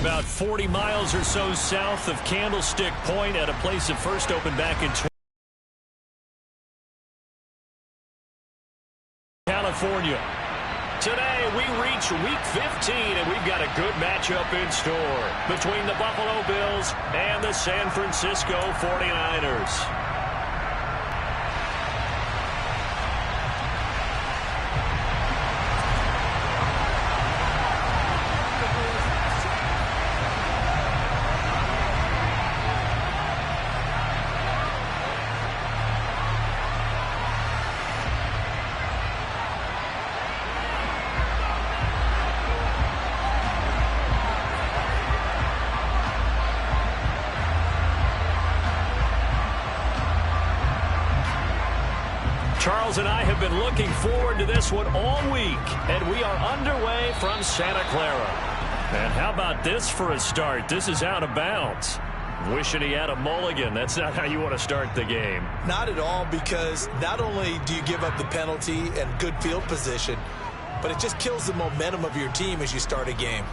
about 40 miles or so south of Candlestick Point at a place that first opened back in California. Today, we reach Week 15, and we've got a good matchup in store between the Buffalo Bills and the San Francisco 49ers. Charles and I have been looking forward to this one all week, and we are underway from Santa Clara. And how about this for a start? This is out of bounds. Wishing he had a mulligan. That's not how you want to start the game. Not at all, because not only do you give up the penalty and good field position, but it just kills the momentum of your team as you start a game.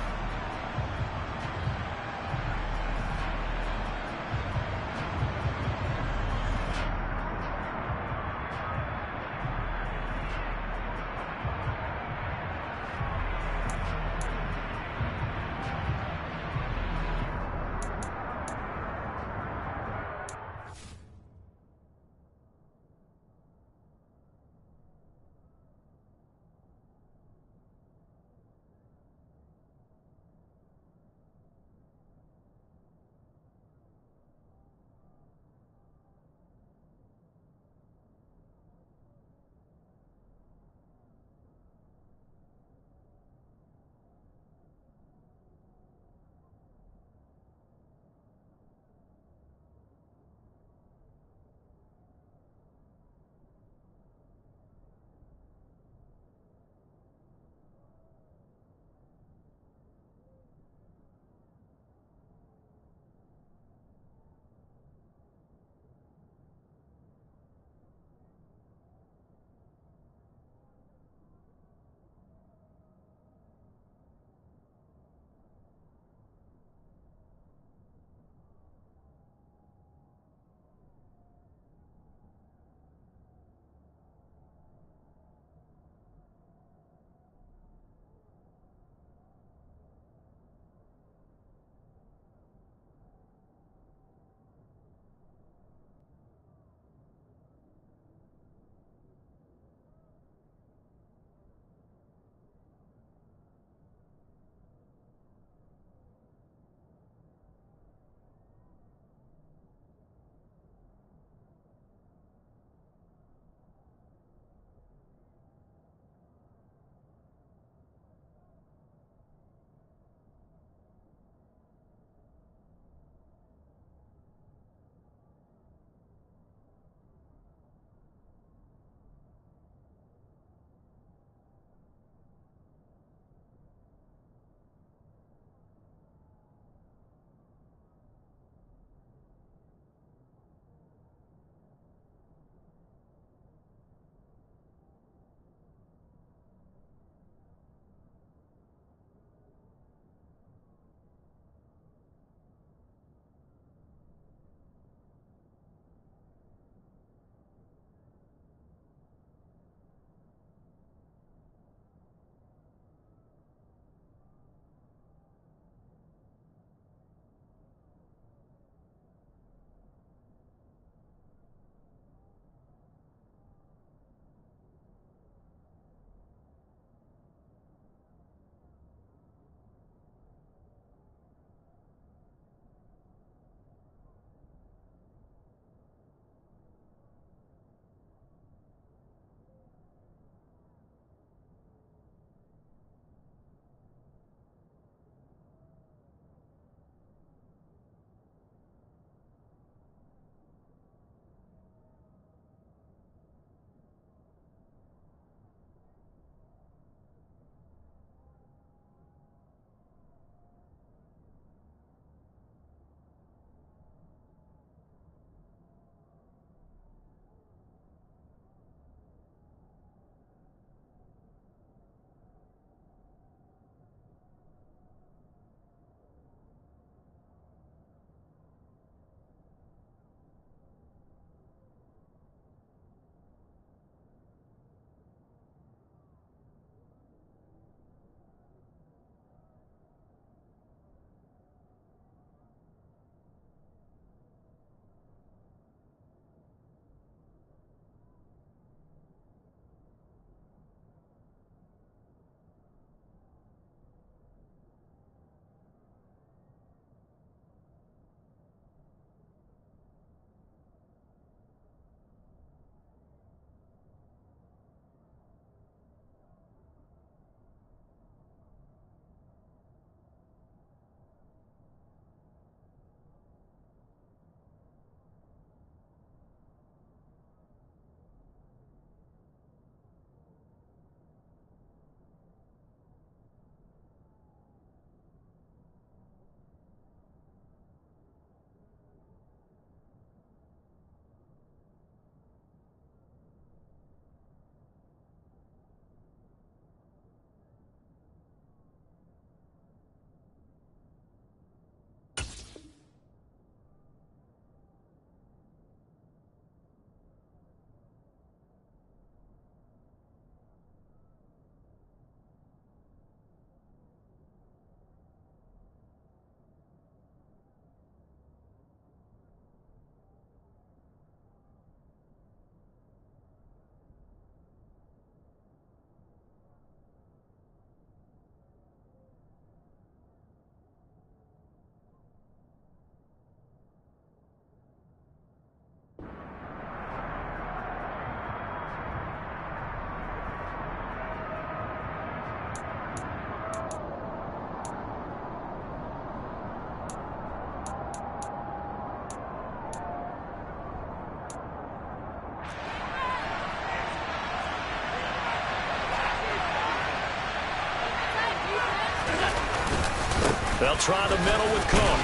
They'll try the middle with Cook.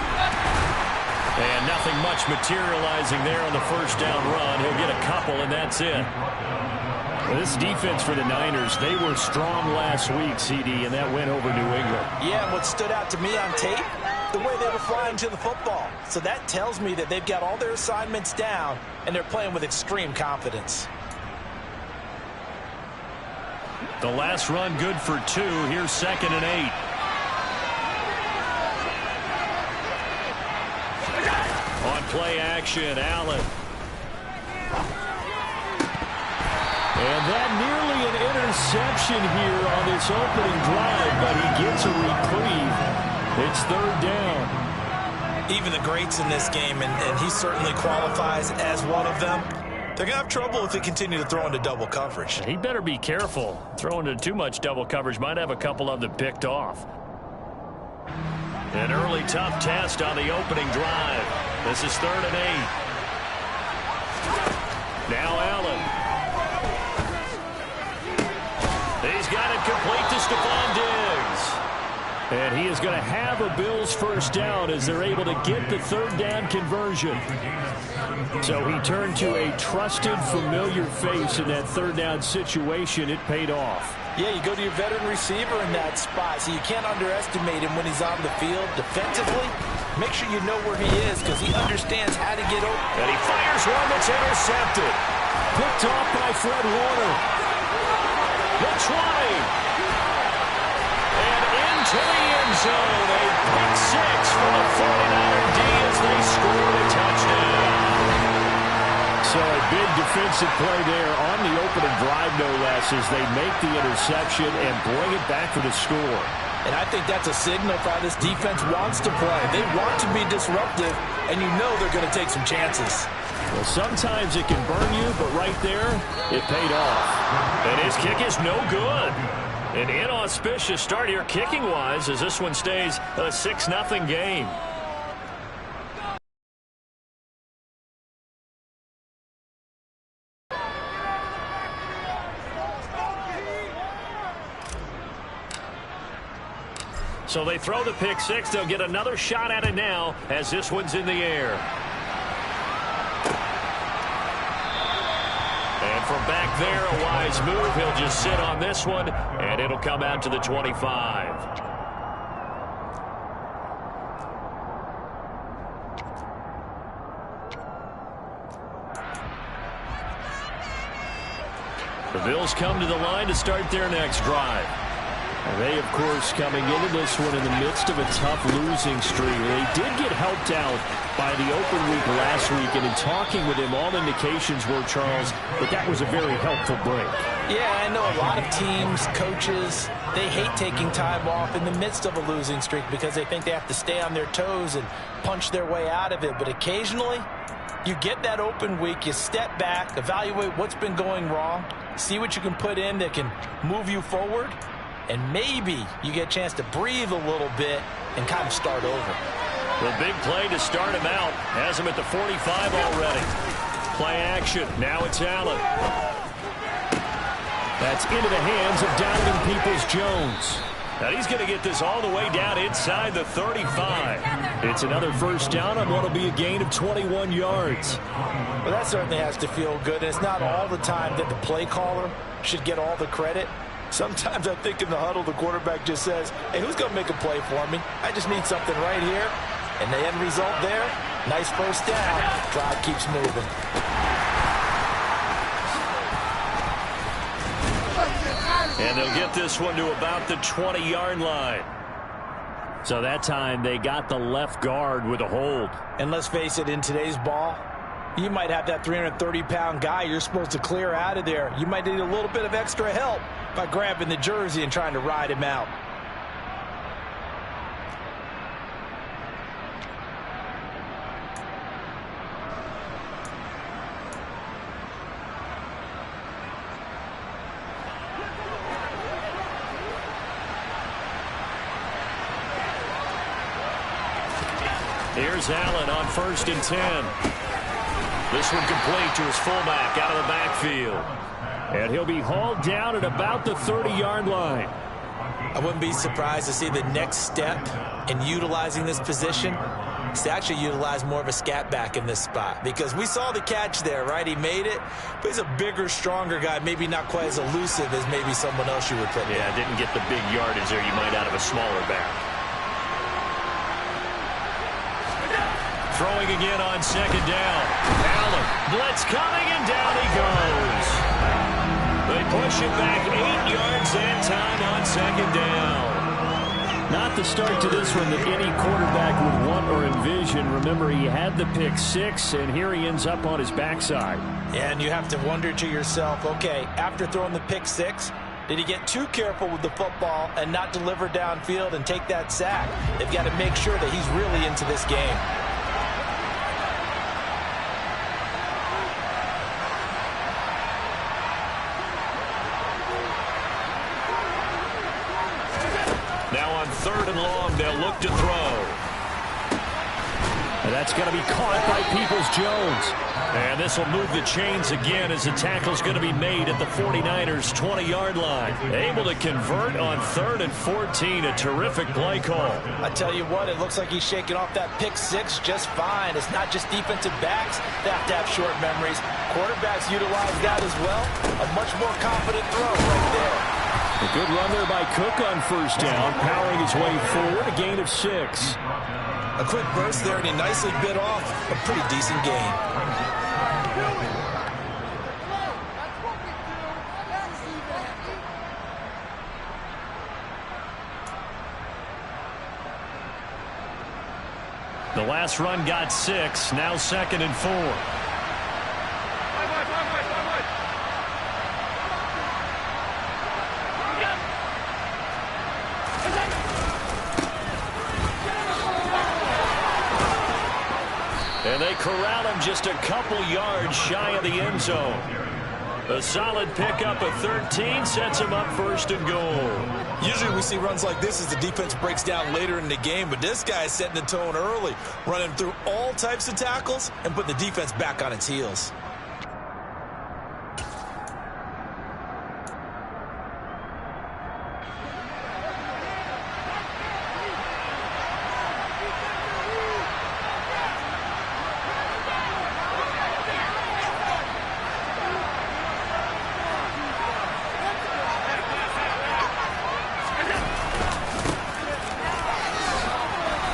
And nothing much materializing there on the first down run. He'll get a couple, and that's it. Well, this defense for the Niners, they were strong last week, CD, and that went over New England. Yeah, and what stood out to me on tape, the way they were flying to the football. So that tells me that they've got all their assignments down, and they're playing with extreme confidence. The last run good for 2. Here's 2nd and 8. On play action, Allen. And that nearly an interception here on this opening drive, but he gets a reprieve. It's 3rd down. Even the greats in this game, and he certainly qualifies as one of them, they're going to have trouble if they continue to throw into double coverage. He better be careful. Throwing into too much double coverage might have a couple of them picked off. An early tough test on the opening drive. This is 3rd and 8. Now Allen. He's got it complete to Stephon Diggs. And he is going to have a Bills first down as they're able to get the 3rd down conversion. So he turned to a trusted, familiar face in that 3rd down situation. It paid off. Yeah, you go to your veteran receiver in that spot, so you can't underestimate him when he's on the field. Defensively, make sure you know where he is because he understands how to get open. And he fires one that's intercepted. Picked off by Fred Warner. The 20. And into the end zone. A pick 6 for the 49er D as they scored a touchdown. So a big defensive play there on the opening drive, no less, as they make the interception and bring it back for the score. And I think that's a signal for how this defense wants to play. They want to be disruptive, and you know they're going to take some chances. Well, sometimes it can burn you, but right there, it paid off. And his kick is no good. An inauspicious start here kicking-wise as this one stays a 6-0 game. So they throw the pick 6. They'll get another shot at it now as this one's in the air. And from back there, a wise move. He'll just sit on this one, and it'll come out to the 25. The Bills come to the line to start their next drive. They, of course, coming into this one in the midst of a tough losing streak. They did get helped out by the open week last week, and in talking with him, all indications were, Charles, that was a very helpful break. Yeah, I know a lot of teams, coaches, they hate taking time off in the midst of a losing streak because they think they have to stay on their toes and punch their way out of it. But occasionally, you get that open week, you step back, evaluate what's been going wrong, see what you can put in that can move you forward, and maybe you get a chance to breathe a little bit and kind of start over. The big play to start him out. Has him at the 45 already. Play action. Now it's Allen. That's into the hands of Donovan Peoples-Jones. Now he's going to get this all the way down inside the 35. It's another first down on what will be a gain of 21 yards. Well, that certainly has to feel good. And it's not all the time that the play caller should get all the credit. Sometimes I think in the huddle, the quarterback just says, hey, who's going to make a play for me? I just need something right here. And the end result there, nice first down. Drive keeps moving. And they'll get this one to about the 20-yard line. So that time they got the left guard with a hold. And let's face it, in today's ball, you might have that 330-pound guy you're supposed to clear out of there. You might need a little bit of extra help by grabbing the jersey and trying to ride him out. Here's Allen on 1st and 10. This one complete to his fullback out of the backfield. And he'll be hauled down at about the 30-yard line. I wouldn't be surprised to see the next step in utilizing this position is to actually utilize more of a scat back in this spot, because we saw the catch there, right? He made it, but he's a bigger, stronger guy, maybe not quite as elusive as maybe someone else you would put. Yeah, didn't get the big yardage there you might out of a smaller back. Throwing again on second down. Allen, blitz coming, and down he goes. They push it back 8 yards that time on second down. Not the start to this one that any quarterback would want or envision. Remember, he had the pick 6, and here he ends up on his backside. And you have to wonder to yourself, okay, after throwing the pick 6, did he get too careful with the football and not deliver downfield and take that sack? They've got to make sure that he's really into this game. Third and long, they'll look to throw. And that's going to be caught by Peoples-Jones. And this will move the chains again as the tackle's going to be made at the 49ers' 20-yard line. Able to convert on 3rd and 14. A terrific play call. I tell you what, it looks like he's shaking off that pick 6 just fine. It's not just defensive backs that have to have short memories. Quarterbacks utilize that as well. A much more confident throw right there. A good run there by Cook on first down, powering his way forward, a gain of 6. A quick burst there, and he nicely bit off a pretty decent gain. The last run got 6, now 2nd and 4. And they corral him just a couple yards shy of the end zone. A solid pickup of 13 sets him up 1st and goal. Usually we see runs like this as the defense breaks down later in the game, but this guy is setting the tone early, running through all types of tackles and putting the defense back on its heels.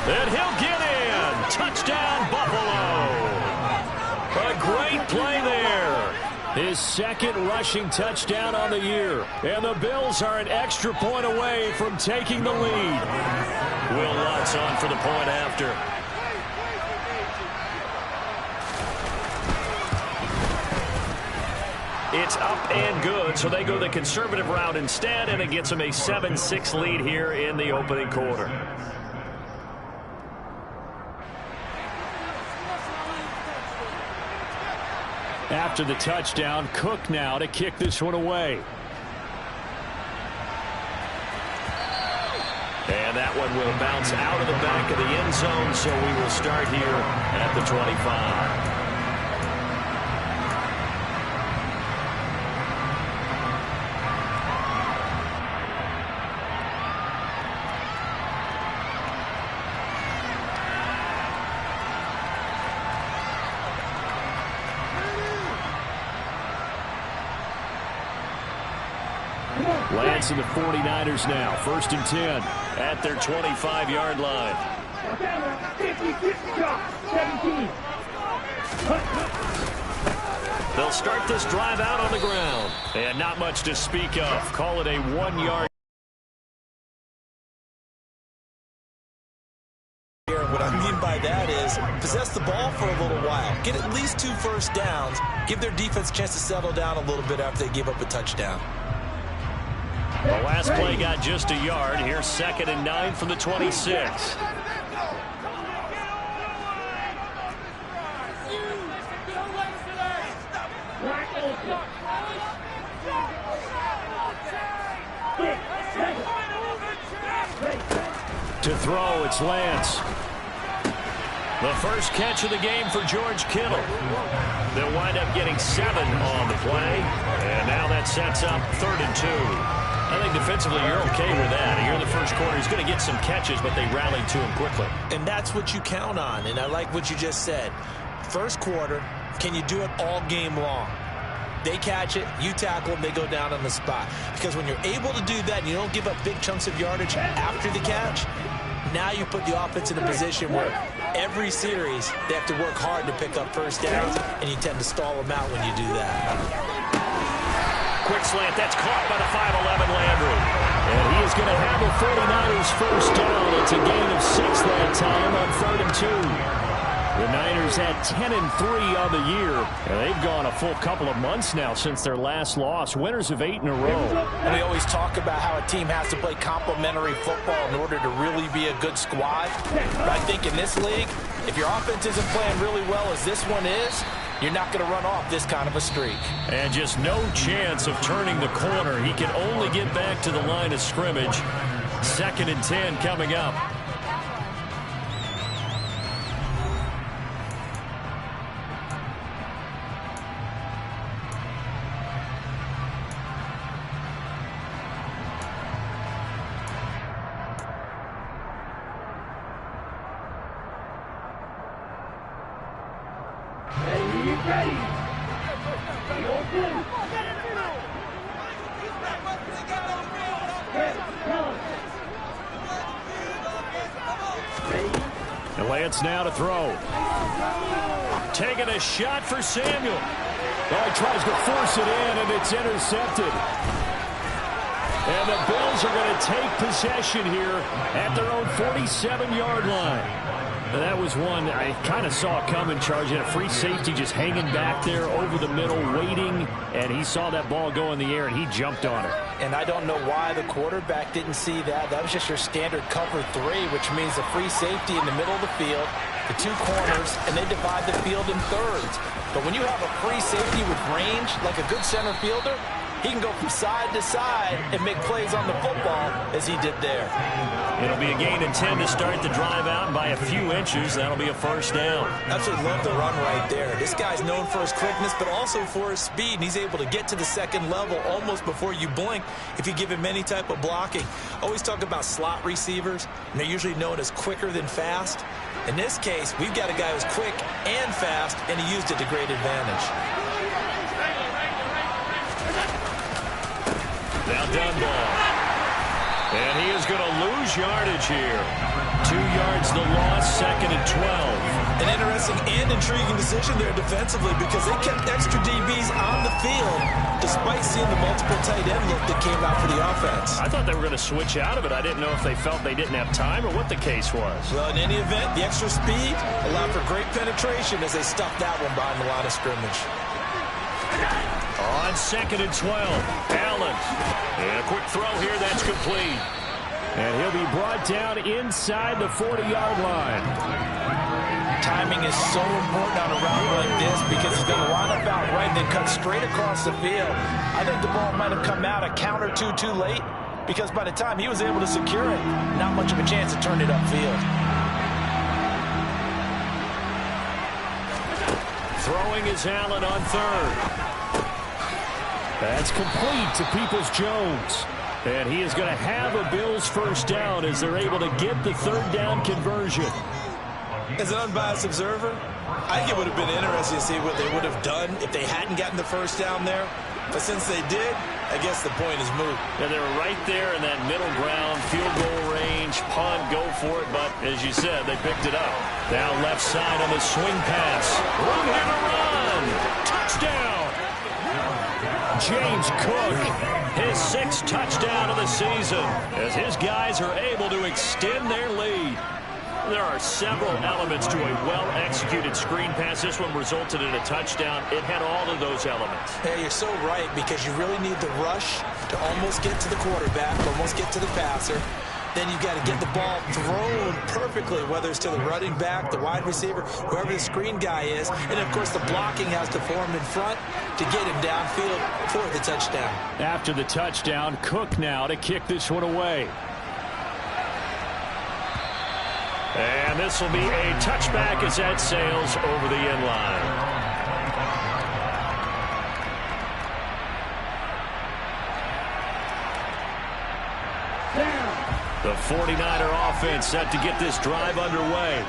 And he'll get in. Touchdown, Buffalo. A great play there. His 2nd rushing touchdown on the year. And the Bills are an extra point away from taking the lead. Will Lutz on for the point after. It's up and good, so they go the conservative route instead, and it gets them a 7-6 lead here in the opening quarter. After the touchdown, Cook now to kick this one away. And that one will bounce out of the back of the end zone, so we will start here at the 25. Lance and the 49ers now, 1st and 10 at their 25-yard line. They'll start this drive out on the ground. And not much to speak of. Call it a 1-yard. What I mean by that is possess the ball for a little while. Get at least 2 first downs. Give their defense a chance to settle down a little bit after they give up a touchdown. The last play got just a yard. Here's 2nd and 9 from the 26. To throw, it's Lance. The first catch of the game for George Kittle. They'll wind up getting 7 on the play. And now that sets up 3rd and 2. I think defensively you're okay with that. Here in the first quarter, he's going to get some catches, but they rallied to him quickly. And that's what you count on, and I like what you just said. First quarter, can you do it all game long? They catch it, you tackle them, they go down on the spot. Because when you're able to do that and you don't give up big chunks of yardage after the catch, now you put the offense in a position where every series they have to work hard to pick up first downs, and you tend to stall them out when you do that. Quick slant, that's caught by the 5'11" Landry. And he is going to have a 49ers first down. It's a gain of 6 that time on 3rd and 2. The Niners had 10-3 on the year, and they've gone a full couple of months now since their last loss. Winners of 8 in a row. And we always talk about how a team has to play complementary football in order to really be a good squad. But I think in this league, if your offense isn't playing really well as this one is, you're not going to run off this kind of a streak. And just no chance of turning the corner. He can only get back to the line of scrimmage. 2nd and 10 coming up. And Lance now to throw. Taking a shot for Samuel. Oh, he tries to force it in, and it's intercepted. And the Bills are going to take possession here at their own 47-yard line. And that was one I kind of saw coming, charging a free safety just hanging back there over the middle, waiting, and he saw that ball go in the air, and he jumped on it. And I don't know why the quarterback didn't see that. That was just your standard cover 3, which means a free safety in the middle of the field, the 2 corners, and they divide the field in thirds. But when you have a free safety with range, like a good center fielder, he can go from side to side and make plays on the football as he did there. It'll be a gain of 10 to start the drive out by a few inches. That'll be a first down. Absolutely love the run right there. This guy's known for his quickness, but also for his speed. And he's able to get to the second level almost before you blink if you give him any type of blocking. Always talk about slot receivers, and they're usually known as quicker than fast. In this case, we've got a guy who's quick and fast, and he used it to great advantage. Now Dunbar. And he is going to lose yardage here. 2 yards the loss, 2nd and 12. An interesting and intriguing decision there defensively because they kept extra DBs on the field despite seeing the multiple tight end look that came out for the offense. I thought they were going to switch out of it. I didn't know if they felt they didn't have time or what the case was. Well, in any event, the extra speed allowed for great penetration as they stuffed that one behind the line of scrimmage. On 2nd and 12, Allen. And a quick throw here, that's complete. And he'll be brought down inside the 40-yard line. Timing is so important on a route like this because he's going to line up out right and then cut straight across the field. I think the ball might have come out a count or two too late because by the time he was able to secure it, not much of a chance to turn it upfield. Throwing is Allen on 3rd. That's complete to Peoples-Jones. And he is going to have a Bills first down as they're able to get the 3rd down conversion. As an unbiased observer, I think it would have been interesting to see what they would have done if they hadn't gotten the first down there. But since they did, I guess the point is moot. Yeah, they were right there in that middle ground, field goal range, punt, go for it. But as you said, they picked it up. Now left side on the swing pass. Room here to run. Touchdown. James Cook, his 6th touchdown of the season, as his guys are able to extend their lead. There are several elements to a well-executed screen pass. This one resulted in a touchdown. It had all of those elements. Yeah, you're so right because you really need the rush to almost get to the quarterback, almost get to the passer. Then you've got to get the ball thrown perfectly, whether it's to the running back, the wide receiver, whoever the screen guy is. And, of course, the blocking has to form in front to get him downfield for the touchdown. After the touchdown, Cook now to kick this one away. And this will be a touchback as that sails over the end line. The 49er offense set to get this drive underway.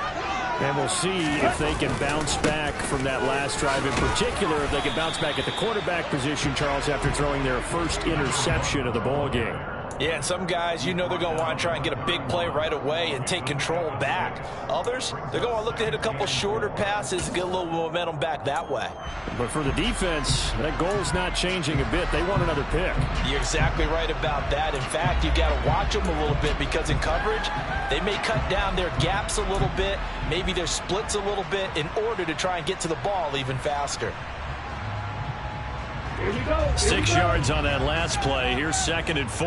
And we'll see if they can bounce back from that last drive. In particular, if they can bounce back at the quarterback position, Charles, after throwing their first interception of the ball game. Yeah, and some guys, you know they're going to want to try and get a big play right away and take control back. Others, they're going to look to hit a couple shorter passes and get a little momentum back that way. But for the defense, that goal's not changing a bit. They want another pick. You're exactly right about that. In fact, you've got to watch them a little bit because in coverage, they may cut down their gaps a little bit, maybe their splits a little bit in order to try and get to the ball even faster. 6 yards on that last play. Here's 2nd and 4.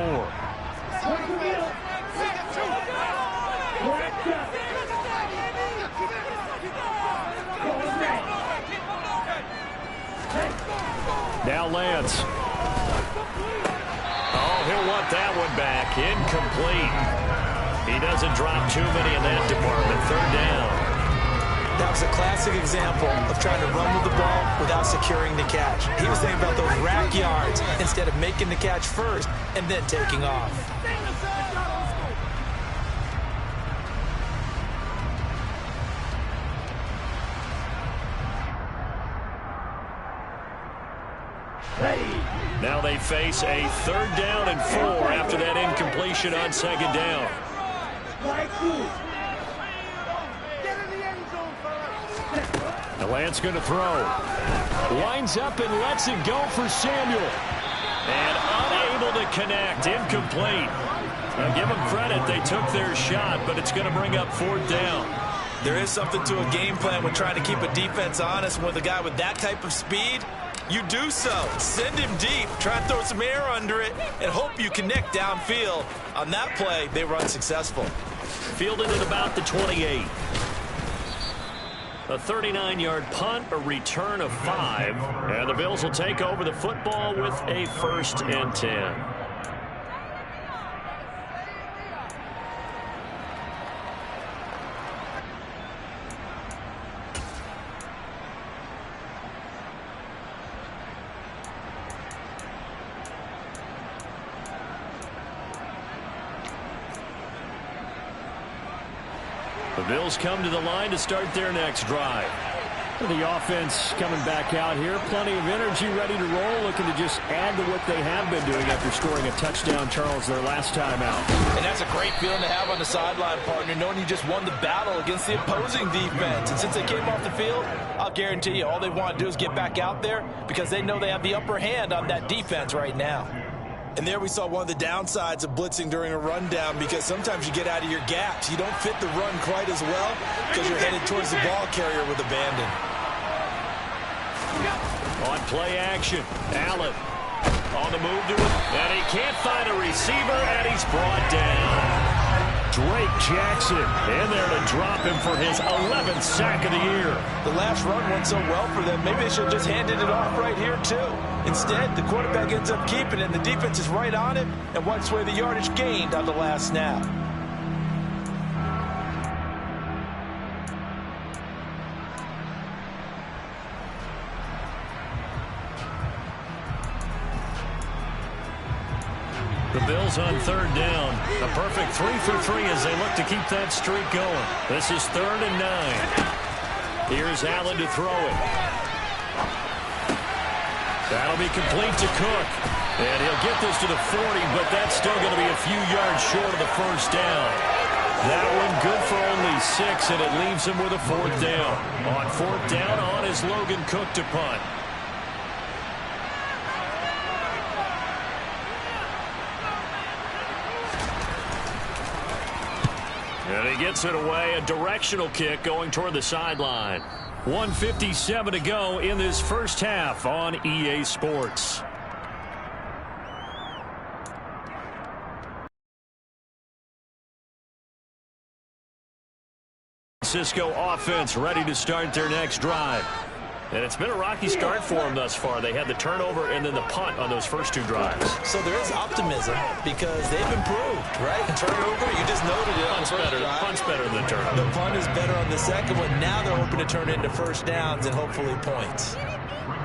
Now Lance. Oh, he'll want that one back. Incomplete. He doesn't drop too many in that department. 3rd down. That was a classic example of trying to run with the ball without securing the catch. He was thinking about those rack yards instead of making the catch first and then taking off. Now they face a 3rd down and 4 after that incompletion on 2nd down. The Lance going to throw. Winds up and lets it go for Samuel. And unable to connect. Incomplete. Now give them credit. They took their shot, but it's going to bring up 4th down. There is something to a game plan when trying to keep a defense honest. With a guy with that type of speed, you do so. Send him deep. Try and throw some air under it and hope you connect downfield. On that play, they were unsuccessful. Fielded at about the 28. A 39-yard punt, a return of 5. And the Bills will take over the football with a 1st and 10. The Bills come to the line to start their next drive. The offense coming back out here. Plenty of energy, ready to roll, looking to just add to what they have been doing after scoring a touchdown, Charles, their last time out. And that's a great feeling to have on the sideline, partner, knowing you just won the battle against the opposing defense. And since they came off the field, I'll guarantee you all they want to do is get back out there because they know they have the upper hand on that defense right now. And there we saw one of the downsides of blitzing during a rundown because sometimes you get out of your gaps. You don't fit the run quite as well because you're headed towards the ball carrier with abandon. On play action, Allen on the move to it, and he can't find a receiver, and he's brought down. Drake Jackson in there to drop him for his 11th sack of the year. The last run went so well for them, maybe they should have just handed it off right here too. Instead, the quarterback ends up keeping it, and the defense is right on him and wipes away the yardage gained on the last snap. The Bills on 3rd down. A perfect 3 for 3 as they look to keep that streak going. This is 3rd and 9. Here's Allen to throw it. That'll be complete to Cook. And he'll get this to the 40, but that's still going to be a few yards short of the 1st down. That one good for only 6, and it leaves him with a 4th down. On 4th down, on is Logan Cook to punt. And he gets it away, a directional kick going toward the sideline. 1:57 to go in this first half on EA Sports. Francisco offense ready to start their next drive. And it's been a rocky start for them thus far. They had the turnover and then the punt on those first 2 drives. So there is optimism because they've improved, right? The turnover, you just noted it. Punt's better than the turnover. The punt is better on the second one. Now they're hoping to turn it into 1st downs and hopefully points.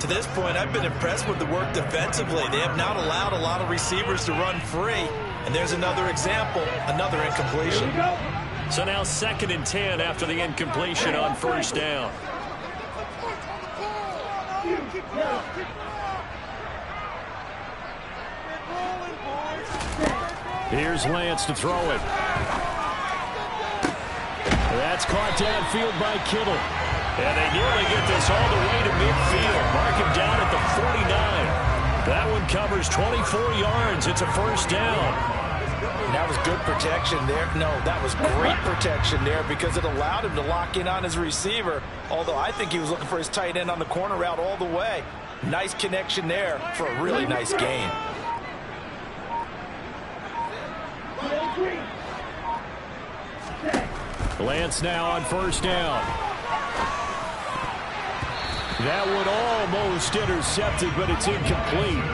To this point, I've been impressed with the work defensively. They have not allowed a lot of receivers to run free. And there's another example, another incompletion. So now 2nd and 10 after the incompletion on first down. Here's Lance to throw it. That's caught downfield by Kittle. And they nearly get this all the way to midfield. Mark him down at the 49. That one covers 24 yards. It's a first down. That was good protection there. No, that was great protection there because it allowed him to lock in on his receiver. Although I think he was looking for his tight end on the corner route all the way. Nice connection there for a really nice gain. Lance now on first down. That one almost intercepted, but it's incomplete.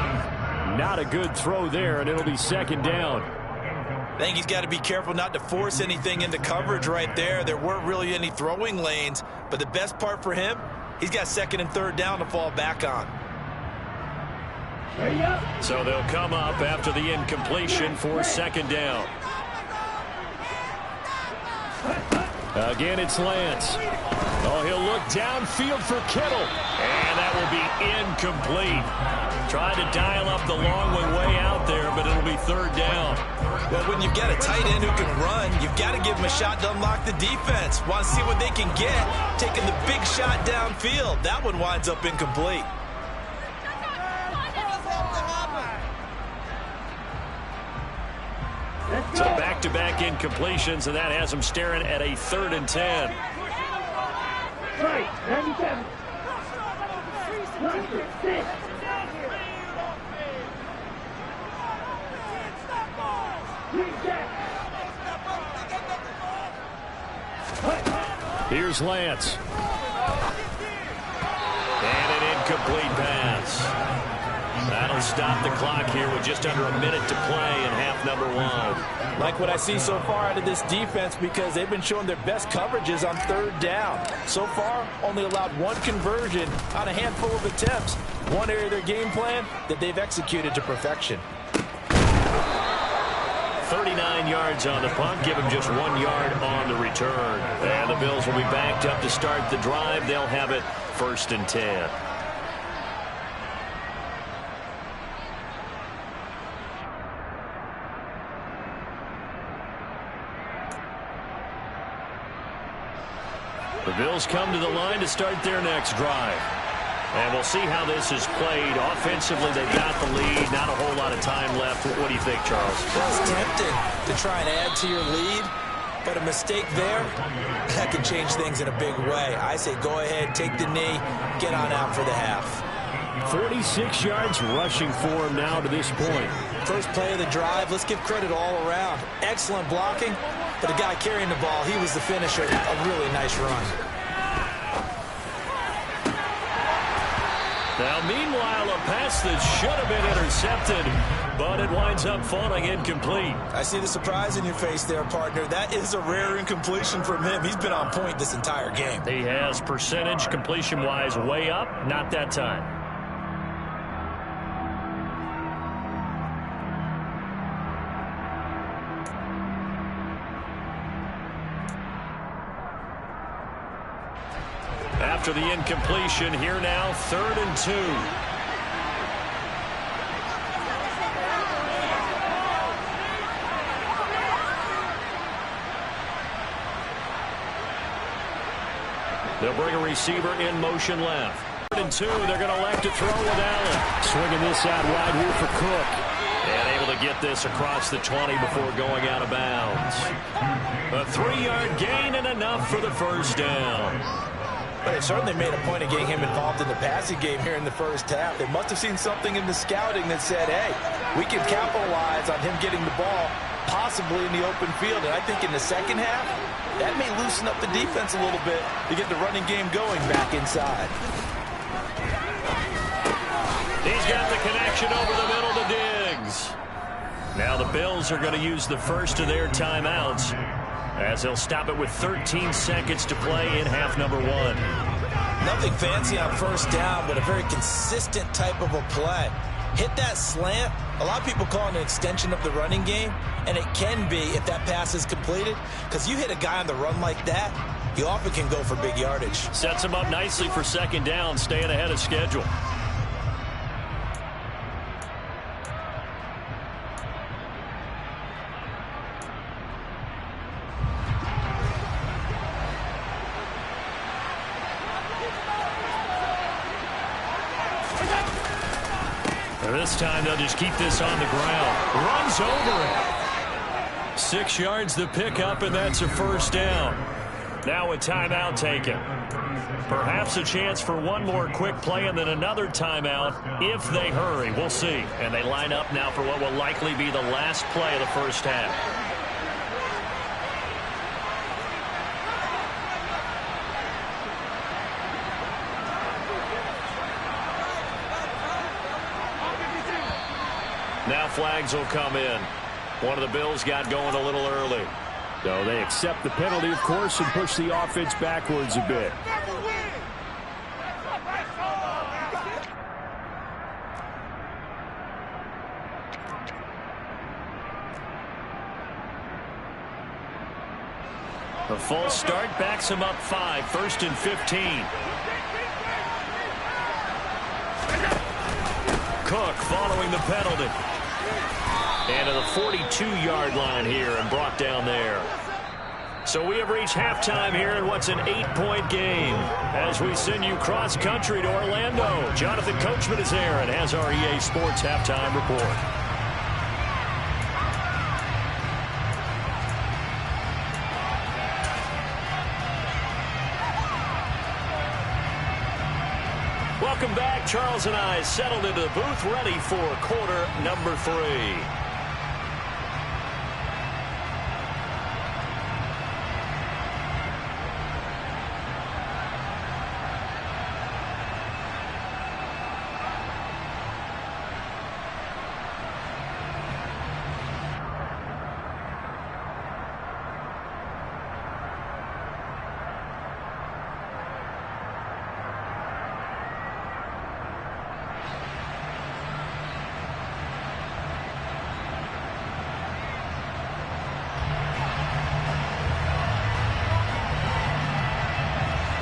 Not a good throw there, and it'll be 2nd down. I think he's got to be careful not to force anything into coverage right there. There weren't really any throwing lanes, but the best part for him, he's got 2nd and 3rd down to fall back on. So they'll come up after the incompletion for 2nd down. Again, it's Lance. Oh, he'll look downfield for Kittle. And that will be incomplete. Tried to dial up the long one way out there, but it'll be 3rd down. Well, when you've got a tight end who can run, you've got to give him a shot to unlock the defense. Want to see what they can get, taking the big shot downfield. That one winds up incomplete. So back-to-back incompletions, and that has them staring at a 3rd and 10. Right, 97. Here's Lance. And an incomplete pass. That'll stop the clock here with just under a minute to play in half number 1. Like what I see so far out of this defense because they've been showing their best coverages on 3rd down. So far, only allowed 1 conversion on a handful of attempts. One area of their game plan that they've executed to perfection. 39 yards on the punt, give them just 1 yard on the return. And the Bills will be backed up to start the drive. They'll have it 1st and 10. The Bills come to the line to start their next drive. And we'll see how this is played. Offensively, they've got the lead. Not a whole lot of time left. What do you think, Charles? Well, it's tempting to try and add to your lead, but a mistake there, that can change things in a big way. I say go ahead, take the knee, get on out for the half. 46 yards rushing for him now to this point. First play of the drive, let's give credit all around. Excellent blocking, but the guy carrying the ball, he was the finisher. A really nice run. Now, meanwhile, a pass that should have been intercepted, but it winds up falling incomplete. I see the surprise in your face there, partner. That is a rare incompletion from him. He's been on point this entire game. He has percentage completion-wise way up, not that time. After the incompletion, here now, 3rd and 2. They'll bring a receiver in motion left. 3rd and 2, they're going to elect to throw with Allen. Swinging this out wide here for Cook. And able to get this across the 20 before going out of bounds. A 3-yard gain and enough for the first down. But it certainly made a point of getting him involved in the passing game here in the first half. They must have seen something in the scouting that said, hey, we can capitalize on him getting the ball possibly in the open field. And I think in the second half, that may loosen up the defense a little bit to get the running game going back inside. He's got the connection over the middle to Diggs. Now the Bills are going to use the first of their timeouts, as they'll stop it with 13 seconds to play in half number 1. Nothing fancy on first down, but a very consistent type of a play. hit that slant. A lot of people call it an extension of the running game, and it can be if that pass is completed, because you hit a guy on the run like that, you often can go for big yardage. Sets him up nicely for second down, staying ahead of schedule. This time they'll just keep this on the ground. Runs over it. 6 yards the pickup, and that's a first down. Now a timeout taken. Perhaps a chance for one more quick play and then another timeout if they hurry. We'll see. And they line up now for what will likely be the last play of the first half. Now flags will come in. One of the Bills got going a little early. So they accept the penalty, of course, and push the offense backwards a bit. The false start backs him up 5, 1st and 15. Cook following the penalty. And to the 42-yard line here and brought down there. So we have reached halftime here in what's an 8-point game. As we send you cross-country to Orlando, Jonathan Coachman is there and has our EA Sports halftime report. Welcome back. Charles and I settled into the booth, ready for quarter number 3.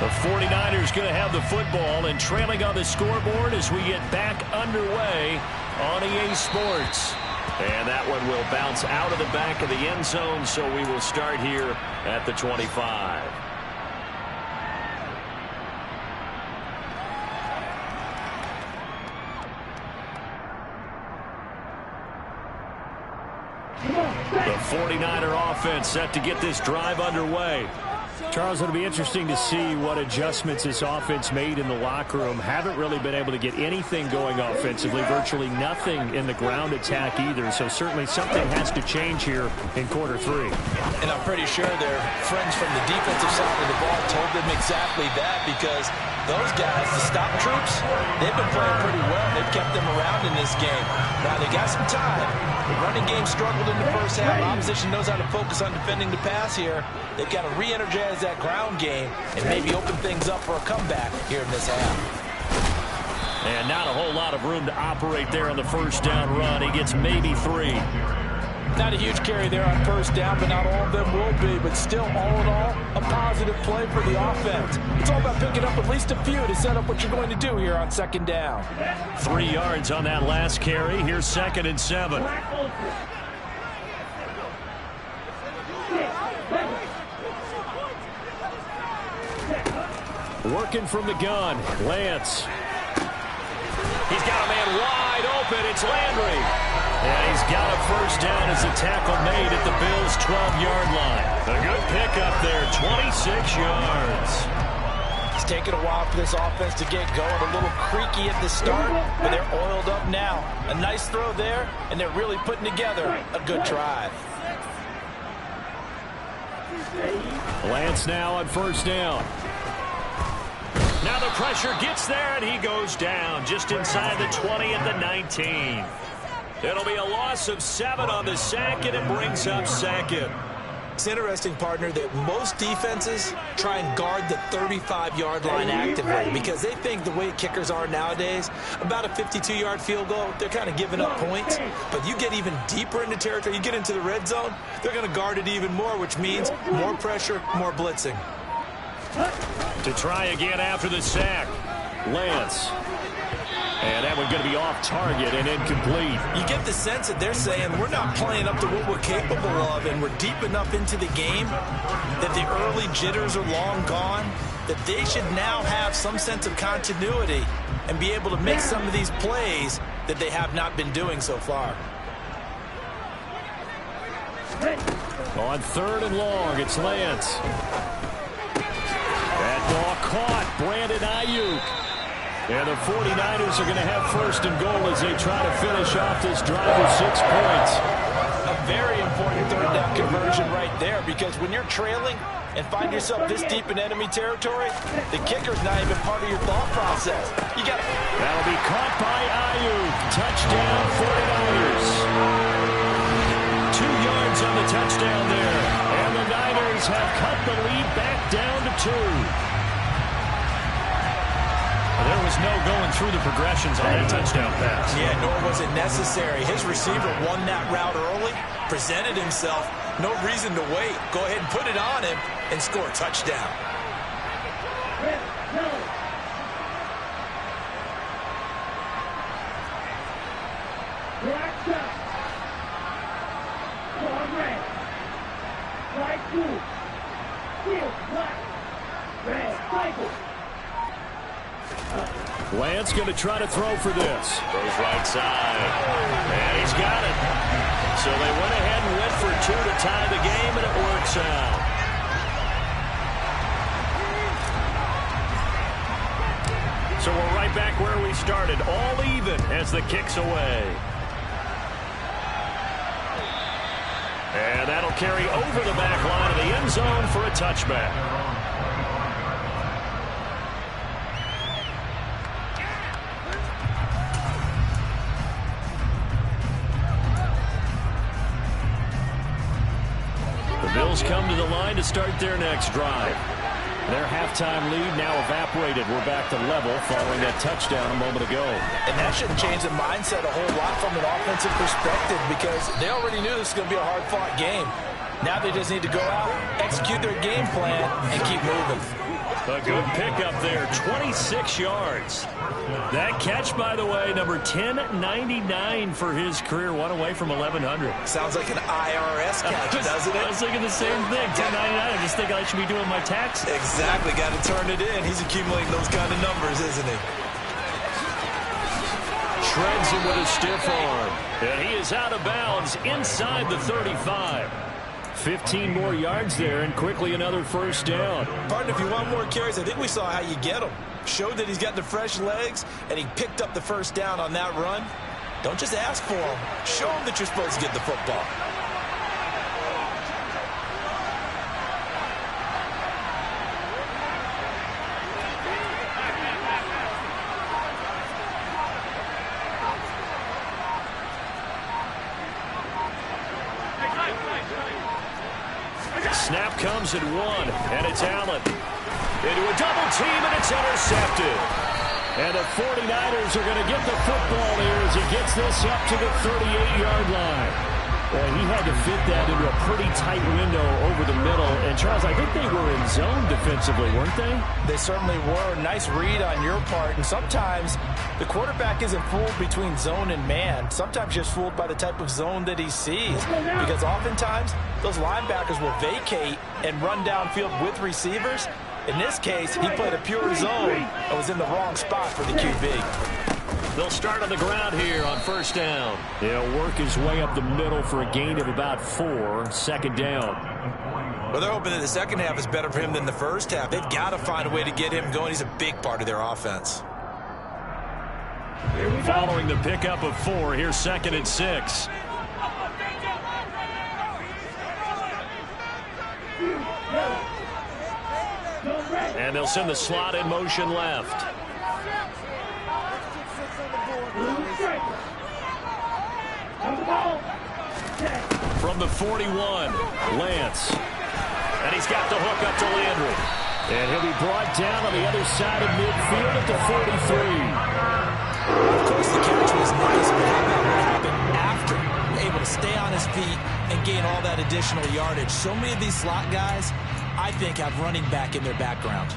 The 49ers going to have the football and trailing on the scoreboard as we get back underway on EA Sports. And that one will bounce out of the back of the end zone, so we will start here at the 25. The 49er offense set to get this drive underway. Charles, it'll be interesting to see what adjustments this offense made in the locker room. Haven't really been able to get anything going offensively, virtually nothing in the ground attack either. So certainly something has to change here in quarter 3. And I'm pretty sure their friends from the defensive side of the ball told them exactly that, because those guys, the stop troops, they've been playing pretty well. They've kept them around in this game. Now they got some time. The running game struggled in the first half. Opposition knows how to focus on defending the pass here. They've got to re-energize that ground game and maybe open things up for a comeback here in this half. And not a whole lot of room to operate there on the first down run. He gets maybe 3. Not a huge carry there on first down, but not all of them will be. But still, all in all, a positive play for the offense. It's all about picking up at least a few to set up what you're going to do here on second down. 3 yards on that last carry. Here's 2nd and 7. Working from the gun, Lance. He's got a man wide open. It's Landry. And he's got a first down as the tackle made at the Bills' 12-yard line. A good pickup there, 26 yards. It's taken a while for this offense to get going. A little creaky at the start, but they're oiled up now. A nice throw there, and they're really putting together a good drive. Lance now on first down. Now the pressure gets there, and he goes down just inside the 20 at the 19. It'll be a loss of 7 on the sack, and it brings up 2nd. It's interesting, partner, that most defenses try and guard the 35-yard line actively because they think the way kickers are nowadays, about a 52-yard field goal, they're kind of giving up points. But you get even deeper into territory, you get into the red zone, they're going to guard it even more, which means more pressure, more blitzing. To try again after the sack, Lance. And that one's going to be off target and incomplete. You get the sense that they're saying we're not playing up to what we're capable of, and we're deep enough into the game that the early jitters are long gone, that they should now have some sense of continuity and be able to make some of these plays that they have not been doing so far. On 3rd and long, it's Lance. That ball caught. Brandon Ayuk. And the 49ers are going to have 1st and goal as they try to finish off this drive with 6 points. A very important 3rd down conversion right there, because when you're trailing and find yourself this deep in enemy territory, the kicker's not even part of your thought process. You got That'll be caught by Ayuk. Touchdown 49ers. 2 yards on the touchdown there. And the Niners have cut the lead back down to 2. There was no going through the progressions on that touchdown pass. Yeah, nor was it necessary. His receiver won that route early, presented himself. No reason to wait. Go ahead and put it on him and score a touchdown. Lance going to try to throw for this. Throws right side. And he's got it. So they went ahead and went for 2 to tie the game, and it works out. So we're right back where we started, all even as the kick's away. And that'll carry over the back line of the end zone for a touchback. Bills come to the line to start their next drive. Their halftime lead now evaporated. We're back to level following that touchdown a moment ago. And that shouldn't change the mindset a whole lot from an offensive perspective, because they already knew this was going to be a hard-fought game. Now they just need to go out, execute their game plan, and keep moving. A good pickup there, 26 yards. That catch, by the way, number 1099 for his career, one away from 1,100. Sounds like an IRS catch, doesn't it? I was thinking the same thing, 1099. I just think I should be doing my taxes. Exactly, got to turn it in. He's accumulating those kind of numbers, isn't he? Shreds him with a stiff arm. And he is out of bounds inside the 35. 15 more yards there, and quickly another 1st down. Partner, if you want more carries, I think we saw how you get them. Showed that he's got the fresh legs, and he picked up the 1st down on that run. Don't just ask for them. Show them that you're supposed to get the football. Snap comes at 1, and it's Allen. Into a double team, and it's intercepted. And the 49ers are going to get the football here as he gets this up to the 38-yard line. Well, he had to fit that into a pretty tight window over the middle. And, Charles, I think they were in zone defensively, weren't they? They certainly were. Nice read on your part. And sometimes the quarterback isn't fooled between zone and man. Sometimes just fooled by the type of zone that he sees. Because oftentimes those linebackers will vacate and run downfield with receivers. In this case, he played a pure zone and was in the wrong spot for the QB. They'll start on the ground here on 1st down. He'll work his way up the middle for a gain of about 4, 2nd down. Well, they're hoping that the second half is better for him than the first half. They've got to find a way to get him going. He's a big part of their offense. Following the pickup of 4, here's 2nd and 6. And they'll send the slot in motion left. From the 41, Lance. And he's got the hook up to Landry. And he'll be brought down on the other side of midfield at the 43. Of course, the catch was nice, but how about what happened after? Able to stay on his feet and gain all that additional yardage. So many of these slot guys, I think, have running back in their background.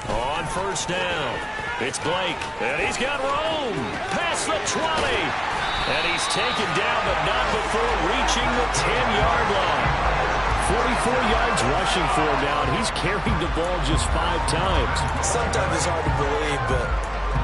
On first down, it's Blake, and he's got room past the 20. And he's taken down, but not before reaching the 10-yard line. 44 yards rushing for him now, and he's carried the ball just 5 times. Sometimes it's hard to believe, but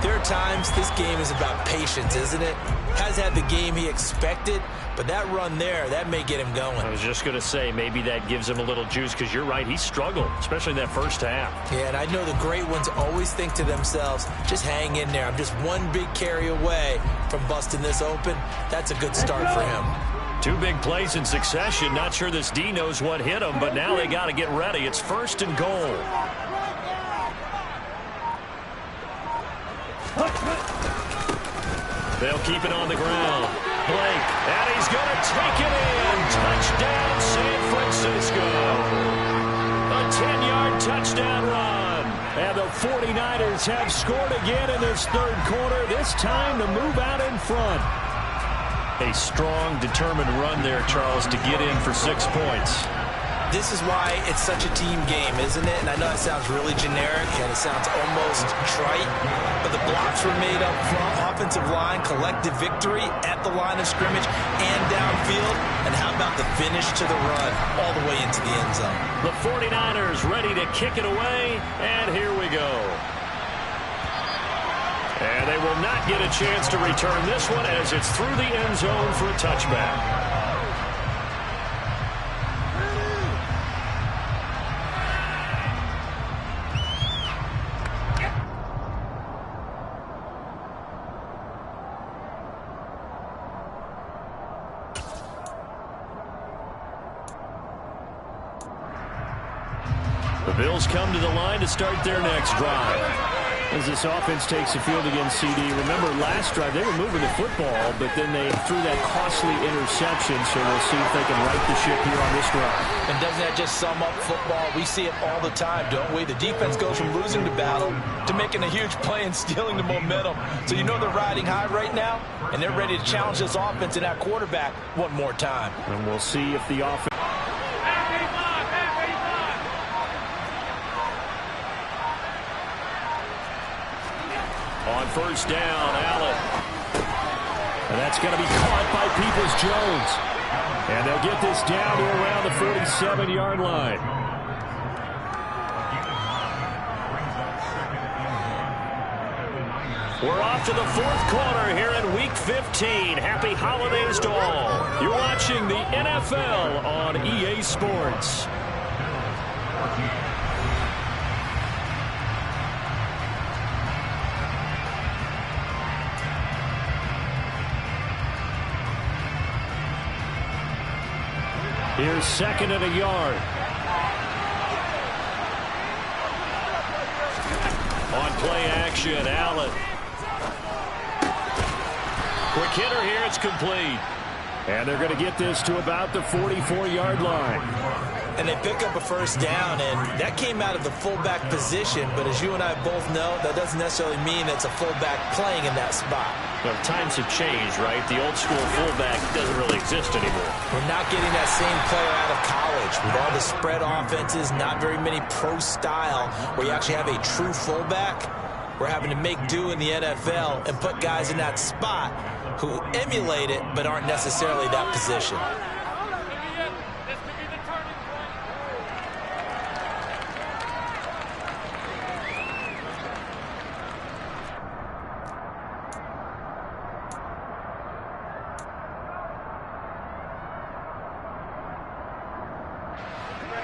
there are times this game is about patience, isn't it? Has had the game he expected, but that run there, that may get him going. I was just going to say, maybe that gives him a little juice, because you're right, he struggled, especially in that first half. Yeah, and I know the great ones always think to themselves, just hang in there. I'm just one big carry away from busting this open. That's a good start for him. 2 big plays in succession. Not sure this D knows what hit him, but now they got to get ready. It's 1st and goal. They'll keep it on the ground. Blake, and he's going to take it in. Touchdown, San Francisco. A 10-yard touchdown run. And the 49ers have scored again in this third quarter, this time to move out in front. A strong, determined run there, Charles, to get in for 6 points. This is why it's such a team game, isn't it? And I know it sounds really generic and it sounds almost trite, but the blocks were made up front, offensive line, collective victory at the line of scrimmage and downfield. And how about the finish to the run all the way into the end zone? The 49ers ready to kick it away, and here we go. And they will not get a chance to return this one as it's through the end zone for a touchback. The Bills come to the line to start their next drive. As this offense takes the field against CD, remember last drive they were moving the football, but then they threw that costly interception, so we'll see if they can right the ship here on this drive. And doesn't that just sum up football? We see it all the time, don't we? The defense goes from losing the battle to making a huge play and stealing the momentum. So you know they're riding high right now, and they're ready to challenge this offense and that quarterback one more time. And we'll see if the offense... On first down, Allen. And that's going to be caught by Peoples-Jones. And they'll get this down to around the 47-yard line. We're off to the 4th quarter here in Week 15. Happy holidays to all. You're watching the NFL on EA Sports. Here's 2nd and a yard. On play action, Allen. Quick hitter here, it's complete. And they're going to get this to about the 44-yard line. And they pick up a first down, and that came out of the fullback position. But as you and I both know, that doesn't necessarily mean it's a fullback playing in that spot. Well, times have changed, right? The old school fullback doesn't really exist anymore. We're not getting that same player out of college. With all the spread offenses, not very many pro style, where you actually have a true fullback. We're having to make do in the NFL and put guys in that spot who emulate it but aren't necessarily that position.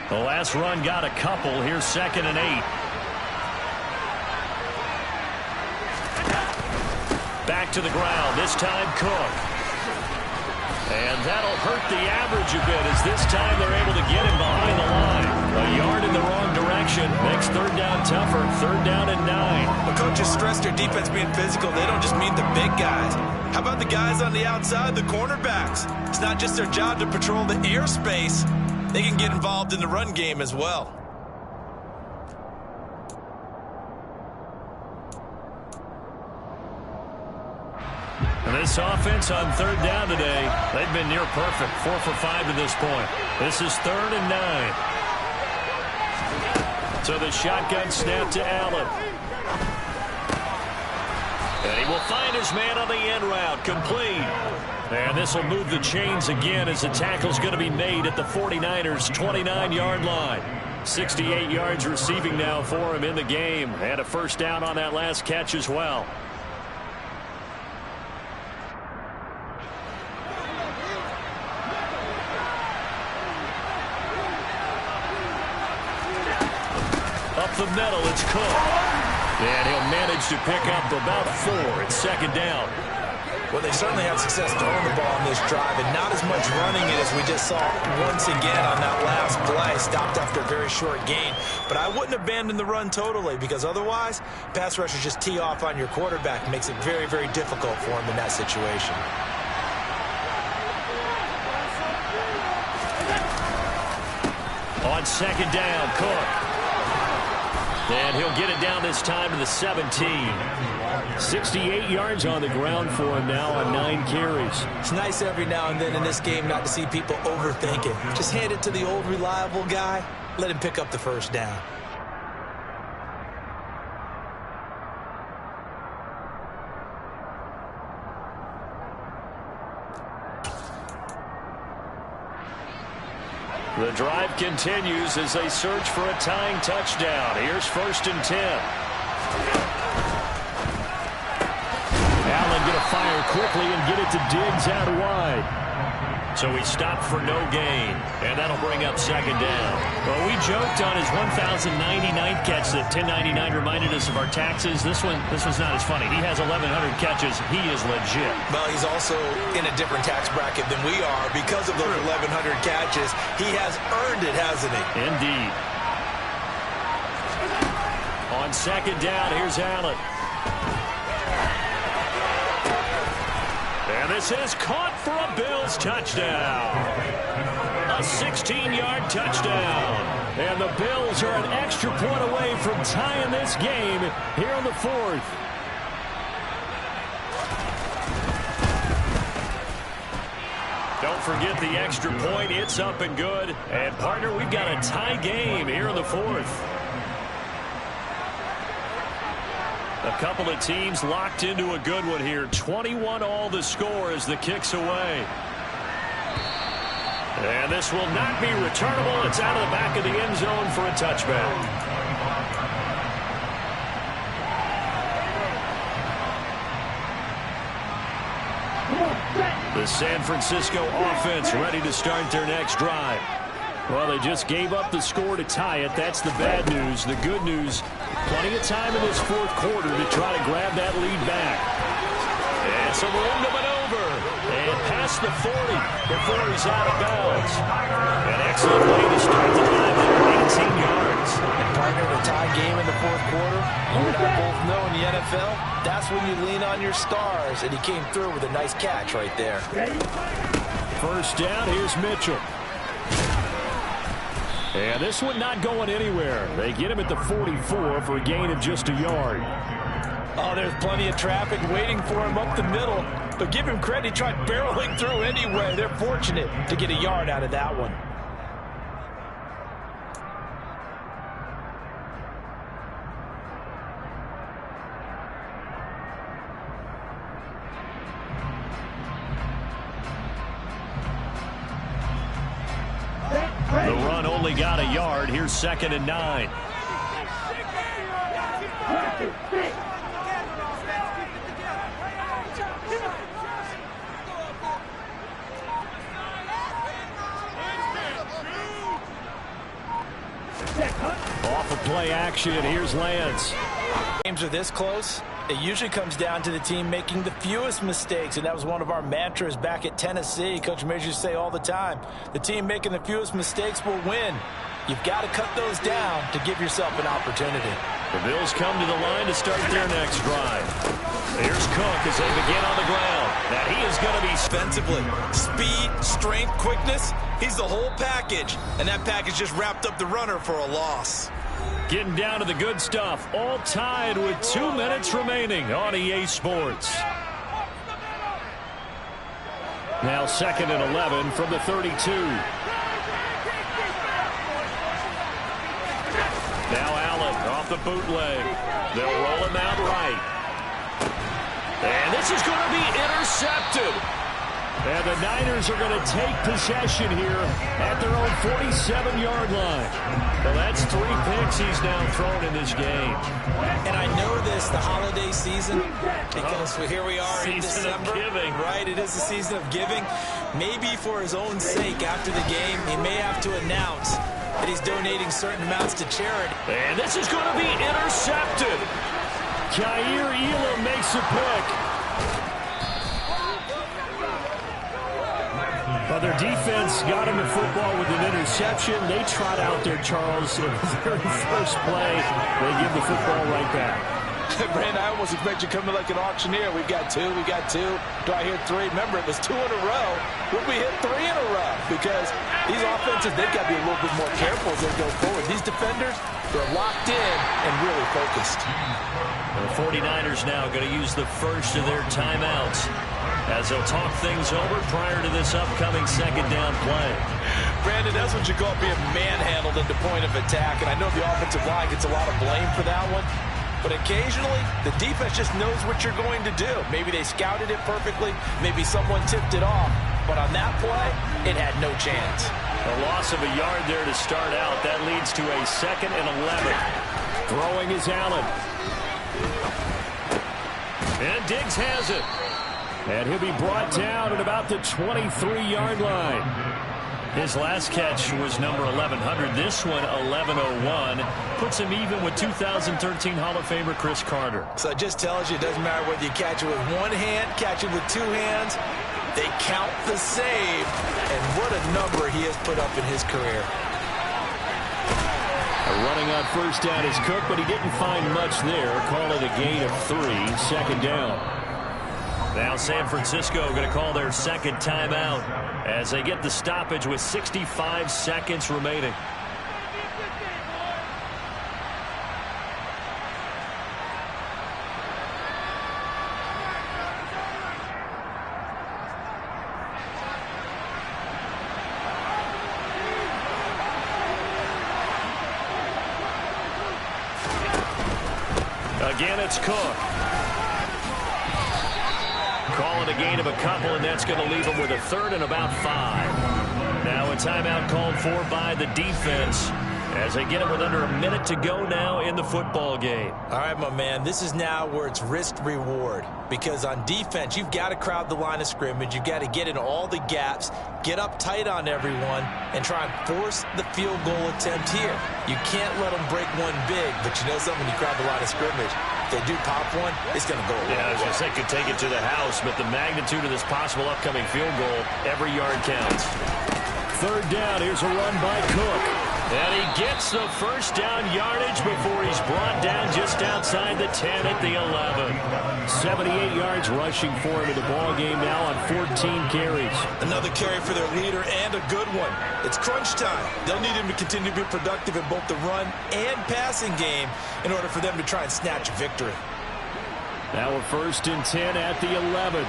The last run got a couple. Here's 2nd and 8. Back to the ground. This time Cook. And that'll hurt the average a bit as this time they're able to get him behind the line. A yard in the wrong direction makes third down tougher. Third down and 9. The coaches stress their defense being physical. They don't just mean the big guys. How about the guys on the outside, the cornerbacks? It's not just their job to patrol the airspace. They can get involved in the run game as well. And this offense on third down today, they've been near perfect. 4 for 5 to this point. This is third and 9. So the shotgun snap to Allen. And he will find his man on the end route, complete. And this will move the chains again as the tackle's going to be made at the 49ers' 29-yard line. 68 yards receiving now for him in the game. And a first down on that last catch as well. Up the middle, it's Cook. And he'll manage to pick up about 4. It's second down. Well, they certainly had success throwing the ball on this drive, and not as much running it as we just saw once again on that last play. Stopped after a very short gain. But I wouldn't abandon the run totally, because otherwise, pass rushers just tee off on your quarterback. It makes it very, very difficult for him in that situation. On second down, Cook. And he'll get it down this time to the 17. 68 yards on the ground for him now on 9 carries. It's nice every now and then in this game not to see people overthink it. Just hand it to the old reliable guy. Let him pick up the first down. The drive continues as they search for a tying touchdown. Here's first and 10. Allen going to fire quickly and get it to Diggs out wide. So he stopped for no gain, and that'll bring up second down. Well, we joked on his 1,099th catch that 1099 reminded us of our taxes. This one's not as funny. He has 1,100 catches. He is legit. Well, he's also in a different tax bracket than we are because of those 1,100 catches. He has earned it, hasn't he? Indeed. On second down, here's Allen. And this is caught for a Bills touchdown. A 16-yard touchdown. And the Bills are an extra point away from tying this game here in the 4th. Don't forget the extra point. It's up and good. And, partner, we've got a tie game here in the 4th. A couple of teams locked into a good one here. 21 all the score as the kick's away. And this will not be returnable. It's out of the back of the end zone for a touchback. The San Francisco offense ready to start their next drive. Well, they just gave up the score to tie it. That's the bad news. The good news, plenty of time in this 4th quarter to try to grab that lead back. And some room to maneuver. And past the 40 before he's out of bounds. An excellent way to start the drive there, 18 yards. And partner, the tie game in the 4th quarter, you and I both know in the NFL, that's when you lean on your stars. And he came through with a nice catch right there. First down, here's Mitchell. And this one not going anywhere. They get him at the 44 for a gain of just a yard. Oh, there's plenty of traffic waiting for him up the middle. But give him credit, he tried barreling through anyway. They're fortunate to get a yard out of that one. The run only got a yard. Here's second and 9. Off of play action, here's Lance. Games are this close, It usually comes down to the team making the fewest mistakes, and that was one of our mantras back at Tennessee. Coach Majors used to say all the time, the team making the fewest mistakes will win. You've got to cut those down to give yourself an opportunity. The Bills come to the line to start their next drive. Here's Cook as they begin on the ground. Now he is going to be defensively. Speed, strength, quickness. He's the whole package. And that package just wrapped up the runner for a loss. getting down to the good stuff. All tied with 2 minutes remaining on EA Sports. Now 2nd and 11 from the 32. Now Allen off the bootleg. They'll roll him out right. And this is going to be intercepted. And the Niners are going to take possession here at their own 47-yard line. Well, that's 3 picks he's now thrown in this game. And I know this, the holiday season, because here we are in December. Season of giving. Right, it is the season of giving. Maybe for his own sake after the game, he may have to announce that he's donating certain amounts to charity. And this is going to be intercepted. Kaiir Elam makes a pick. Well, their defense got him the football with an interception. They trot out there, Charles, in the very first play. They give the football right back. Brandon, I almost expect you to come to like an auctioneer. We've got two. Do I hear 3? Remember, it was 2 in a row. Would we hit 3 in a row? Because these offenses, they've got to be a little bit more careful as they go forward. These defenders, they're locked in and really focused. The 49ers now going to use the first of their timeouts as they'll talk things over prior to this upcoming 2nd down play. Brandon, that's what you call being manhandled into point of attack, and I know the offensive line gets a lot of blame for that one, but occasionally the defense just knows what you're going to do. Maybe they scouted it perfectly, maybe someone tipped it off, but on that play, it had no chance. A loss of a yard there to start out. That leads to a 2nd and 11. Throwing is Allen. And Diggs has it. And he'll be brought down at about the 23-yard line. His last catch was number 1,100. This one, 1101. Puts him even with 2013 Hall of Famer Chris Carter. So it just tells you it doesn't matter whether you catch it with one hand, catch it with 2 hands. They count the save. And what a number he has put up in his career. Running on first down is Cook, but he didn't find much there. Call it a gain of 3, 2nd down. Now San Francisco going to call their 2nd timeout as they get the stoppage with 65 seconds remaining. Again, it's Cook. Calling a gain of a couple, and that's going to leave him with a 3rd and about 5. Now a timeout called for by the defense as they get it with under a minute to go now in the football game. All right, my man, this is now where it's risk-reward. Because on defense, you've got to crowd the line of scrimmage. You've got to get in all the gaps, get up tight on everyone, and try and force the field goal attempt here. You can't let them break one big, but you know something, when you crowd the line of scrimmage, if they do pop one, it's going to go away. Yeah, I was going to say, could take it to the house, but the magnitude of this possible upcoming field goal, every yard counts. 3rd down, here's a run by Cook. And he gets the first down yardage before he's brought down just outside the 10 at the 11. 78 yards rushing for him in the ball game now on 14 carries. Another carry for their leader and a good one. It's crunch time. They'll need him to continue to be productive in both the run and passing game in order for them to try and snatch a victory. Now a 1st and 10 at the 11.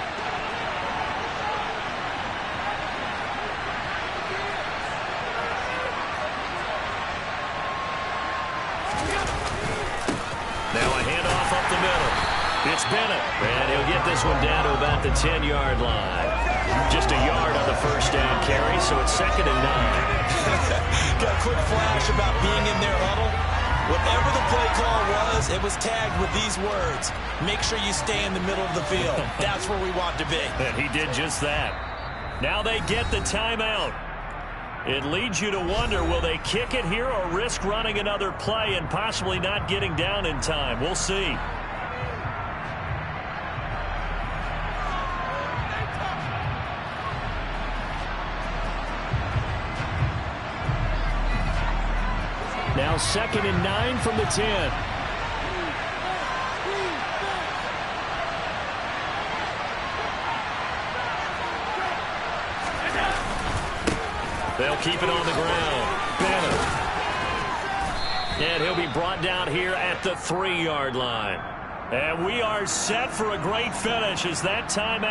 It's Bennett, and he'll get this one down to about the 10-yard line. Just a yard on the first down carry, so it's 2nd and 9. Got a quick flash about being in their huddle. Whatever the play call was, it was tagged with these words: make sure you stay in the middle of the field. That's where we want to be. And he did just that. Now they get the timeout. It leads you to wonder, will they kick it here or risk running another play and possibly not getting down in time? We'll see. Now 2nd and 9 from the 10. They'll keep it on the ground. Bennett. And he'll be brought down here at the 3-yard line. And we are set for a great finish as that timeout.